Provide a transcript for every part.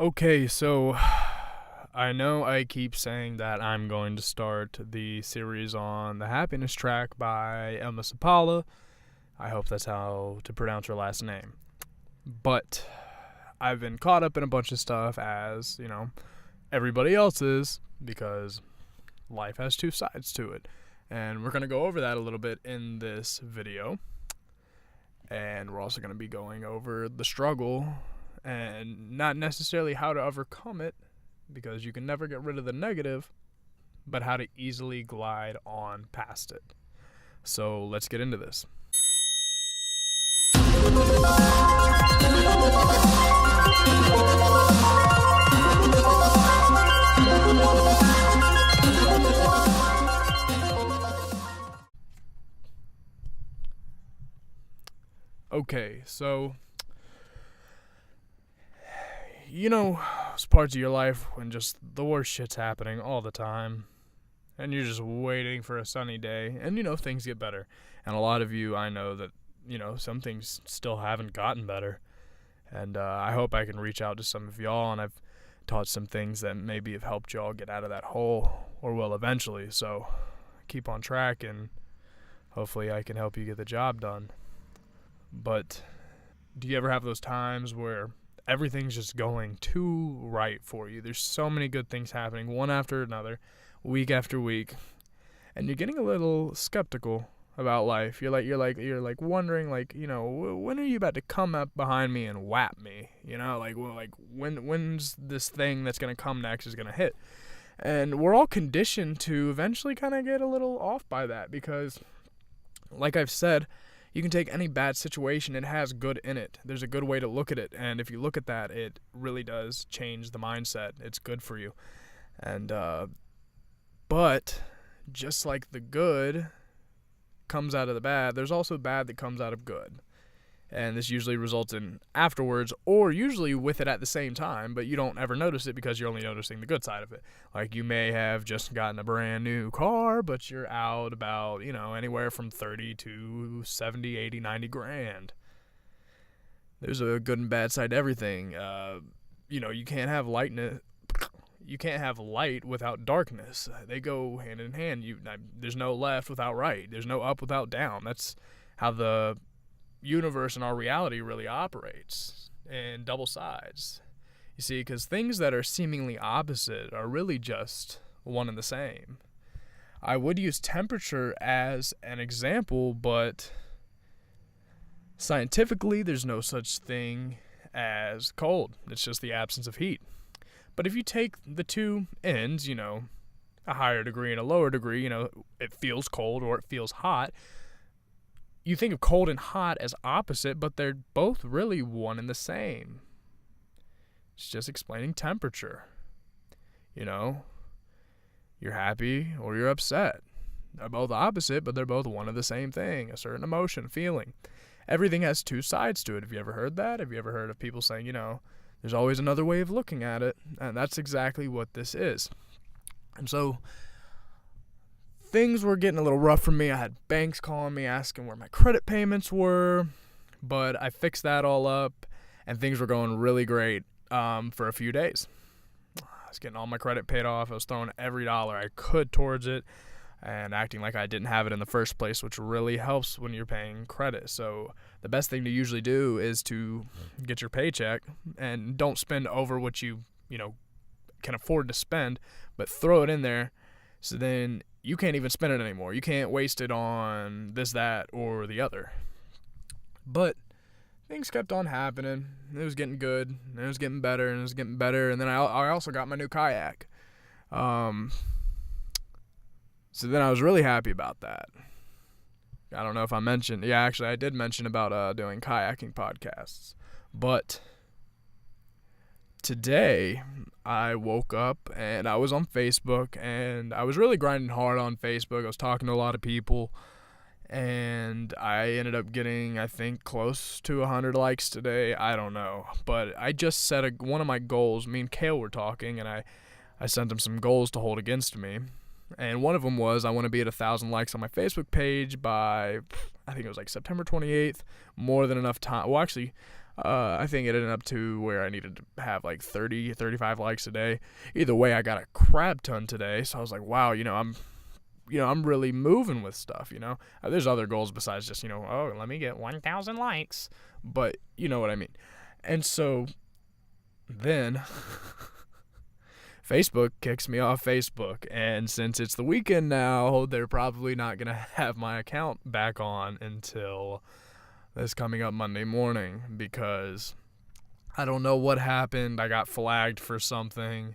Okay, so I know I keep saying that I'm going to start the series on the Happiness Track by Emma Sapala. I hope that's how to pronounce her last name. But I've been caught up in a bunch of stuff as, everybody else is, because life has two sides to it. And we're going to go over that a little bit in this video. And we're also going to be going over the struggle and not necessarily how to overcome it, because you can never get rid of the negative, but how to easily glide on past it. So let's get into this. Okay, so there's parts of your life when just the worst shit's happening all the time, and you're just waiting for a sunny day, and things get better. And a lot of you, I know that some things still haven't gotten better, and I hope I can reach out to some of y'all, and I've taught some things that maybe have helped y'all get out of that hole, or will eventually. So keep on track, and hopefully I can help you get the job done. But do you ever have those times where everything's just going too right for you? There's so many good things happening, one after another, week after week, and you're getting a little skeptical about life. You're like wondering, when are you about to come up behind me and whap me? When's this thing that's gonna come next is gonna hit? And we're all conditioned to eventually kind of get a little off by that, because, like I've said, you can take any bad situation, it has good in it. There's a good way to look at it, and if you look at that, it really does change the mindset. It's good for you. And but just like the good comes out of the bad, there's also bad that comes out of good. And this usually results in afterwards, or usually with it at the same time, but you don't ever notice it because you're only noticing the good side of it. Like, you may have just gotten a brand new car, but you're out about, anywhere from 30 to 70, 80, 90 grand. There's a good and bad side to everything. You can't have lightness. You can't have light without darkness. They go hand in hand. There's no left without right. There's no up without down. That's how the universe and our reality really operates, in double sides. You see, because things that are seemingly opposite are really just one and the same. I would use temperature as an example, but scientifically there's no such thing as cold. It's just the absence of heat. But if you take the two ends, a higher degree and a lower degree, it feels cold or it feels hot. You think of cold and hot as opposite, but they're both really one and the same. It's just explaining temperature. You're happy or you're upset. They're both opposite, but they're both one and the same thing, a certain emotion, feeling. Everything has two sides to it. Have you ever heard that? Have you ever heard of people saying, there's always another way of looking at it? And that's exactly what this is. And so things were getting a little rough for me. I had banks calling me asking where my credit payments were, but I fixed that all up, and things were going really great for a few days. I was getting all my credit paid off. I was throwing every dollar I could towards it and acting like I didn't have it in the first place, which really helps when you're paying credit. So the best thing to usually do is to get your paycheck and don't spend over what you can afford to spend, but throw it in there, so then you can't even spend it anymore. You can't waste it on this, that, or the other. But things kept on happening. It was getting good, and it was getting better, and it was getting better. And then I also got my new kayak. So then I was really happy about that. I don't know if I mentioned. Yeah, actually, I did mention about doing kayaking podcasts. But today, I woke up and I was on Facebook, and I was really grinding hard on Facebook. I was talking to a lot of people, and I ended up getting, I think, close to 100 likes today. I don't know, but I just set one of my goals. Me and Kale were talking, and I sent him some goals to hold against me, and one of them was I want to be at 1,000 likes on my Facebook page by, I think it was like September 28th, more than enough time. Well, actually, I think it ended up to where I needed to have like 30, 35 likes a day. Either way, I got a crap ton today. So I was like, wow, I'm really moving with stuff, There's other goals besides just, oh, let me get 1,000 likes. But you know what I mean. And so then Facebook kicks me off Facebook. And since it's the weekend now, they're probably not going to have my account back on until this coming up Monday morning, because I don't know what happened. I got flagged for something.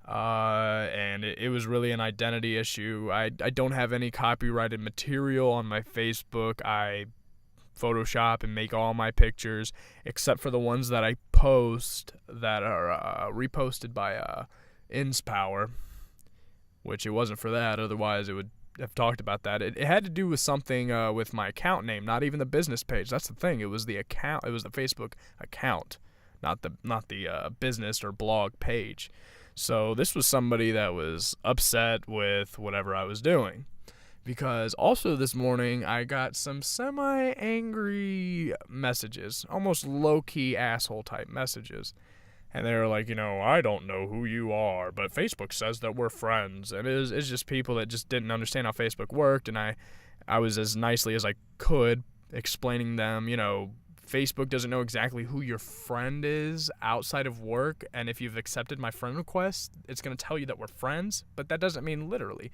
And it was really an identity issue. I don't have any copyrighted material on my Facebook. I Photoshop and make all my pictures except for the ones that I post that are reposted by InsPower, which it wasn't for that. Otherwise, it would have talked about that. It had to do with something with my account name, not even the business page. That's the thing. It was the account. It was the Facebook account, not the business or blog page. So this was somebody that was upset with whatever I was doing. Because also this morning I got some semi-angry messages, almost low-key asshole type messages. And they were like, I don't know who you are, but Facebook says that we're friends. And it's just people that just didn't understand how Facebook worked. And I was as nicely as I could explaining them, Facebook doesn't know exactly who your friend is outside of work. And if you've accepted my friend request, it's going to tell you that we're friends. But that doesn't mean literally.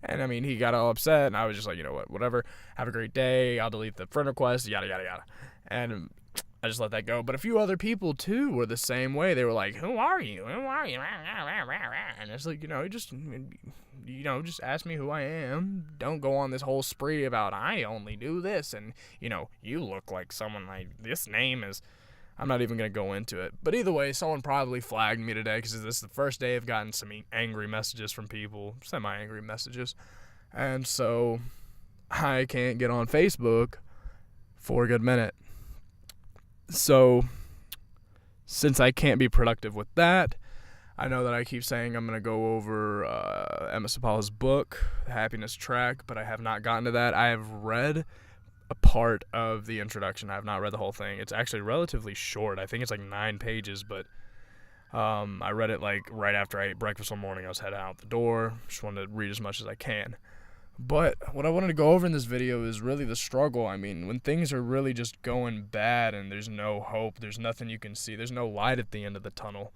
And I mean, he got all upset, and I was just like, whatever. Have a great day. I'll delete the friend request, yada, yada, yada. And I just let that go. But a few other people, too, were the same way. They were like, who are you? Who are you? And it's like, just ask me who I am. Don't go on this whole spree about I only do this. And, you look like someone like this name is... I'm not even going to go into it. But either way, someone probably flagged me today because this is the first day I've gotten some angry messages from people, semi-angry messages. And so I can't get on Facebook for a good minute. So since I can't be productive with that, I know that I keep saying I'm going to go over Emma Sapala's book, The Happiness Track, but I have not gotten to that. I have read a part of the introduction. I have not read the whole thing. It's actually relatively short. I think it's like 9 pages, but I read it like right after I ate breakfast one morning. I was heading out the door. Just wanted to read as much as I can. But what I wanted to go over in this video is really the struggle. I mean, when things are really just going bad and there's no hope, there's nothing you can see, there's no light at the end of the tunnel.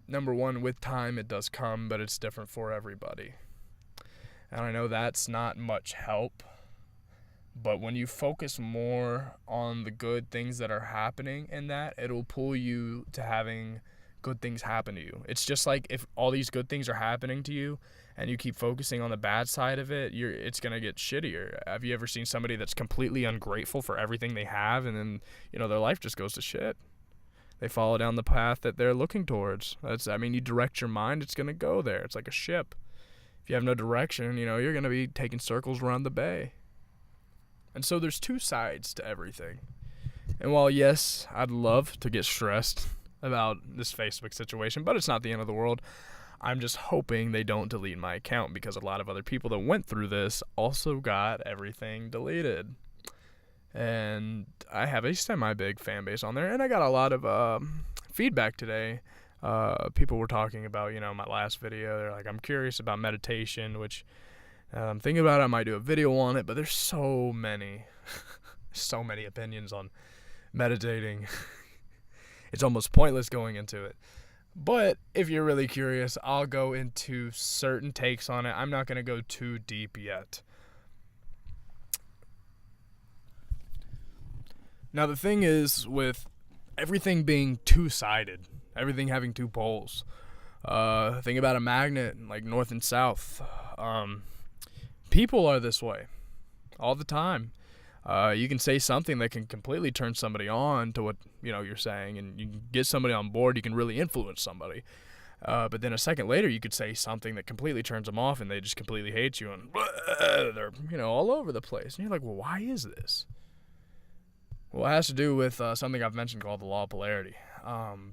Number one, with time it does come, but it's different for everybody. And I know that's not much help. But when you focus more on the good things that are happening in that, it'll pull you to having good things happen to you. It's just like if all these good things are happening to you and you keep focusing on the bad side of it, it's going to get shittier. Have you ever seen somebody that's completely ungrateful for everything they have and then, their life just goes to shit? They follow down the path that they're looking towards. You direct your mind, it's going to go there. It's like a ship. If you have no direction, you're going to be taking circles around the bay. And so there's two sides to everything. And while, yes, I'd love to get stressed about this Facebook situation, but it's not the end of the world, I'm just hoping they don't delete my account because a lot of other people that went through this also got everything deleted. And I have a semi-big fan base on there, and I got a lot of feedback today. People were talking about, my last video. They're like, I'm curious about meditation, which... I'm thinking about it. I might do a video on it, but there's so many opinions on meditating. It's almost pointless going into it. But if you're really curious, I'll go into certain takes on it. I'm not going to go too deep yet. Now, the thing is, with everything being two-sided, everything having two poles, think about a magnet, like north and south. People are this way all the time. You can say something that can completely turn somebody on to what you're saying, and you can get somebody on board. You can really influence somebody. But then a second later, you could say something that completely turns them off, and they just completely hate you, and they're all over the place. And you're like, well, why is this? Well, it has to do with something I've mentioned called the law of polarity.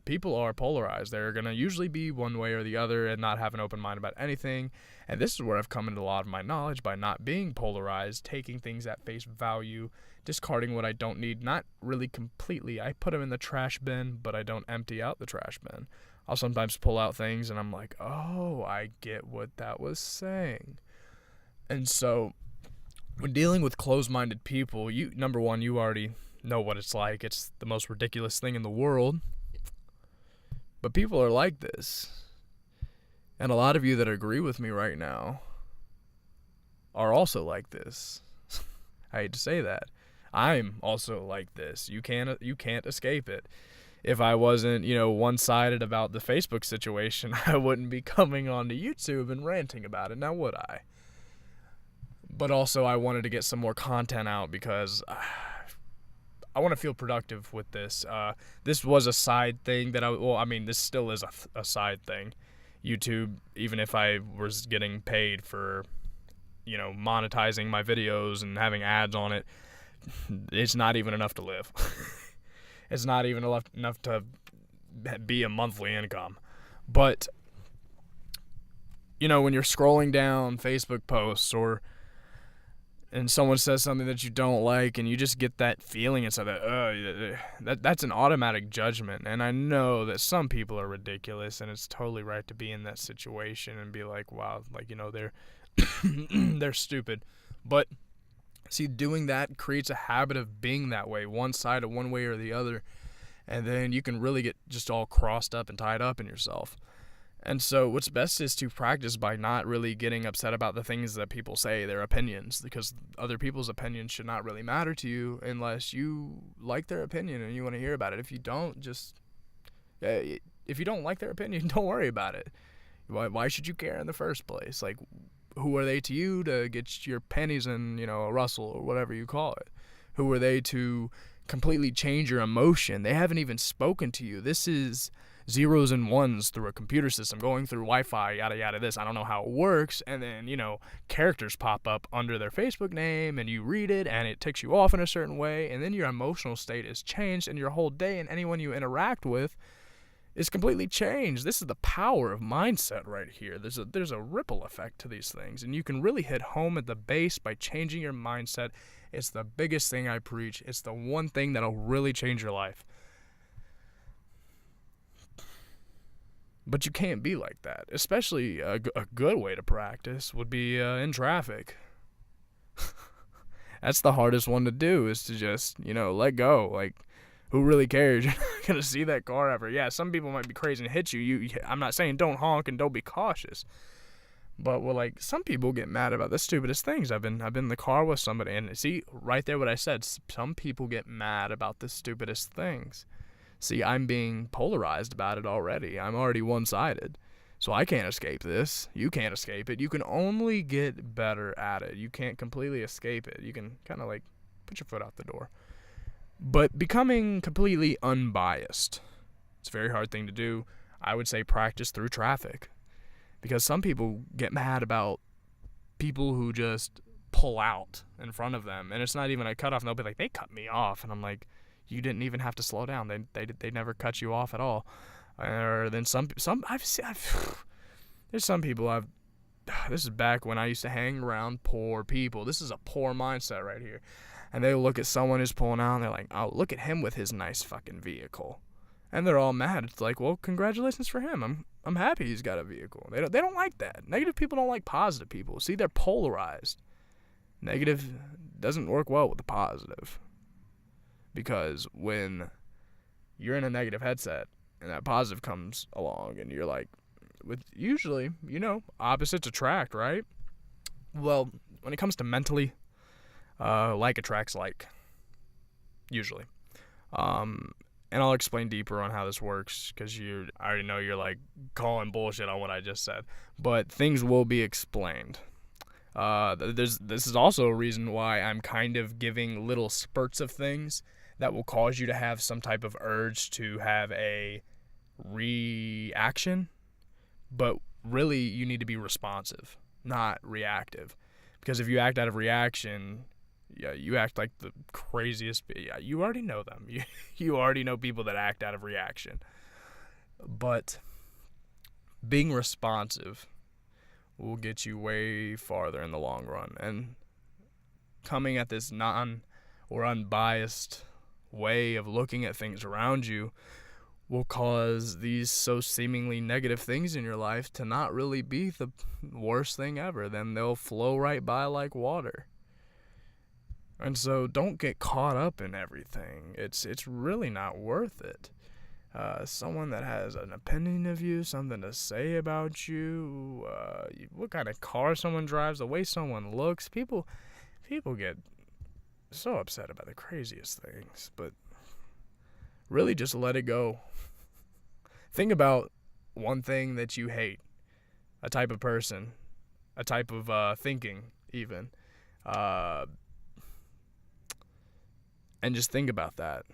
people are polarized. They're going to usually be one way or the other and not have an open mind about anything. And this is where I've come into a lot of my knowledge by not being polarized, taking things at face value, discarding what I don't need, not really completely. I put them in the trash bin, but I don't empty out the trash bin. I'll sometimes pull out things and I'm like, oh, I get what that was saying. And so when dealing with closed-minded people, number one, you already know what it's like. It's the most ridiculous thing in the world. But people are like this. And a lot of you that agree with me right now are also like this. I hate to say that. I'm also like this. You can't escape it. If I wasn't, one-sided about the Facebook situation, I wouldn't be coming onto YouTube and ranting about it. Now would I? But also I wanted to get some more content out because I want to feel productive with this. This was a side thing that this still is a side thing. YouTube, even if I was getting paid for, monetizing my videos and having ads on it, it's not even enough to live. It's not even enough to be a monthly income. But, when you're scrolling down Facebook posts and someone says something that you don't like and you just get that feeling inside that's an automatic judgment. And I know that some people are ridiculous and it's totally right to be in that situation and be like, wow, they're they're stupid. But see, doing that creates a habit of being that way, one-sided, one way or the other, and then you can really get just all crossed up and tied up in yourself. And so what's best is to practice by not really getting upset about the things that people say, their opinions, because other people's opinions should not really matter to you unless you like their opinion and you want to hear about it. If you don't, if you don't like their opinion, don't worry about it. Why should you care in the first place? Like, who are they to you to get your panties in, a rustle or whatever you call it? Who are they to completely change your emotion? They haven't even spoken to you. This is zeros and ones through a computer system, going through Wi-Fi, yada, yada, this. I don't know how it works. And then, characters pop up under their Facebook name and you read it and it ticks you off in a certain way. And then your emotional state is changed and your whole day and anyone you interact with is completely changed. This is the power of mindset right here. There's a ripple effect to these things, and you can really hit home at the base by changing your mindset. It's the biggest thing I preach. It's the one thing that'll really change your life. But you can't be like that. Especially a good way to practice would be in traffic. That's the hardest one to do, is to just, let go. Like, who really cares? You're not going to see that car ever. Yeah, some people might be crazy and hit you. I'm not saying don't honk and don't be cautious. But, some people get mad about the stupidest things. I've been in the car with somebody, and see, right there what I said, some people get mad about the stupidest things. See, I'm being polarized about it already. I'm already one-sided. So I can't escape this. You can't escape it. You can only get better at it. You can't completely escape it. You can kind of, put your foot out the door. But becoming completely unbiased, it's a very hard thing to do. I would say practice through traffic. Because some people get mad about people who just pull out in front of them. And it's not even a cutoff. And they'll be like, they cut me off. And I'm like, you didn't even have to slow down. They never cut you off at all. Or then there's some people this is back when I used to hang around poor people. This is a poor mindset right here. And they look at someone who's pulling out and they're like, oh, look at him with his nice fucking vehicle. And they're all mad. It's like, well, congratulations for him. I'm happy he's got a vehicle. They don't like that. Negative people don't like positive people. See, they're polarized. Negative doesn't work well with the positive. Because when you're in a negative headset and that positive comes along and you're like, with usually, opposites attract, right? Well, when it comes to mentally, like attracts like, usually. And I'll explain deeper on how this works, because I already know you're calling bullshit on what I just said. But things will be explained. This is also a reason why I'm kind of giving little spurts of things that will cause you to have some type of urge to have a reaction. But really, you need to be responsive, not reactive. Because if you act out of reaction, yeah, you act like the craziest. Yeah, you already know them. You already know people that act out of reaction. But being responsive will get you way farther in the long run. And coming at this non or unbiased way of looking at things around you will cause these so seemingly negative things in your life to not really be the worst thing ever. Then they'll flow right by like water. And so don't get caught up in everything. It's really not worth it. Someone that has an opinion of you, something to say about you, what kind of car someone drives, the way someone looks. People get so upset about the craziest things, but really just let it go. Think about one thing that you hate, a type of person, a type of thinking even, and just think about that.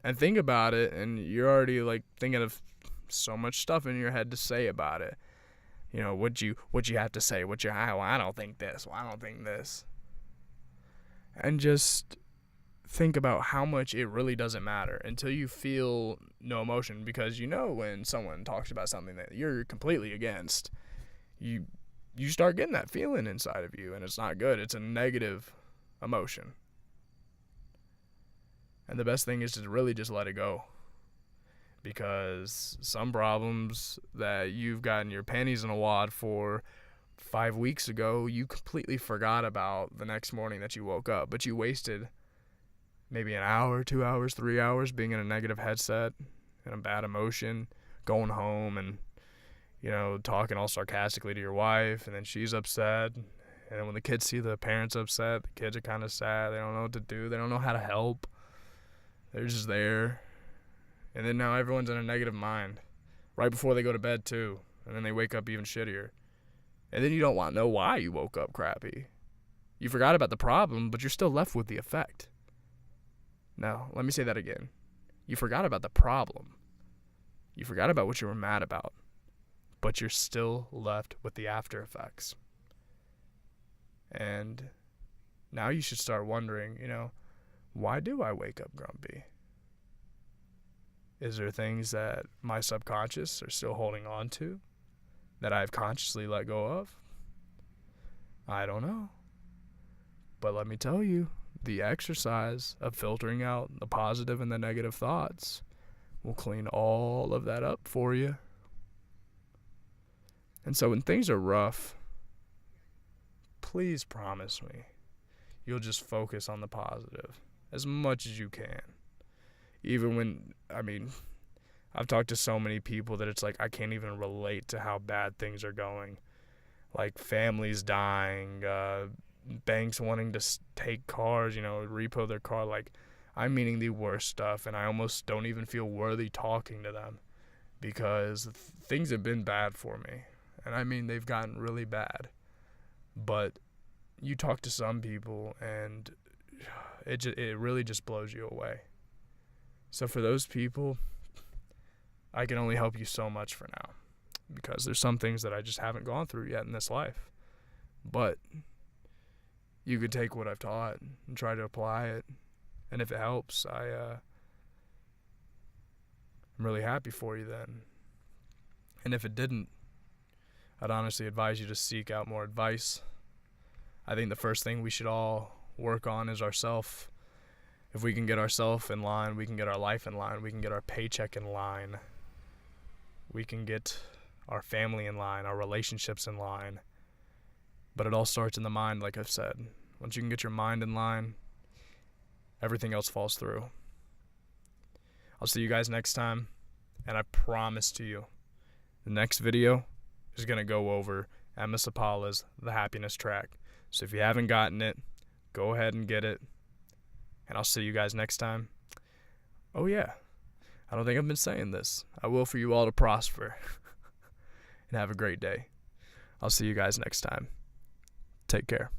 And think about it, and you're already like thinking of so much stuff in your head to say about it. You know, what you have to say, well, I don't think this, well, I don't think this. And just think about how much it really doesn't matter until you feel no emotion, because you know when someone talks about something that you're completely against, you start getting that feeling inside of you, and it's not good. It's a negative emotion. And the best thing is to really just let it go. Because some problems that you've gotten your panties in a wad for 5 weeks ago, you completely forgot about the next morning that you woke up. But you wasted maybe an hour, 2 hours, 3 hours being in a negative headset, in a bad emotion, going home and, you know, talking all sarcastically to your wife, and then she's upset. And then when the kids see the parents upset, the kids are kind of sad. They don't know what to do. They don't know how to help. They're just there. And then now everyone's in a negative mind right before they go to bed too. And then they wake up even shittier. And then you don't want to know why you woke up crappy. You forgot about the problem, but you're still left with the effect. Now, let me say that again. You forgot about the problem. You forgot about what you were mad about. But you're still left with the after effects. And now you should start wondering, you know, why do I wake up grumpy? Is there things that my subconscious are still holding on to that I've consciously let go of? I don't know. But let me tell you, the exercise of filtering out the positive and the negative thoughts will clean all of that up for you. And so when things are rough, please promise me you'll just focus on the positive as much as you can. Even when, I've talked to so many people that it's like I can't even relate to how bad things are going. Like families dying, banks wanting to take cars, repo their car. Like, I'm meaning the worst stuff, and I almost don't even feel worthy talking to them because things have been bad for me. And they've gotten really bad. But you talk to some people, and it really just blows you away. So for those people, I can only help you so much for now, because there's some things that I just haven't gone through yet in this life. But you could take what I've taught and try to apply it, and if it helps, I'm really happy for you then. And if it didn't, I'd honestly advise you to seek out more advice. I think the first thing we should all work on is ourself. If we can get ourselves in line, we can get our life in line, we can get our paycheck in line, we can get our family in line, our relationships in line. But it all starts in the mind, like I've said. Once you can get your mind in line, everything else falls through. I'll see you guys next time, and I promise to you, the next video is going to go over Emma Sapala's The Happiness Track. So if you haven't gotten it, go ahead and get it, and I'll see you guys next time. Oh yeah, I don't think I've been saying this. I will for you all to prosper and have a great day. I'll see you guys next time. Take care.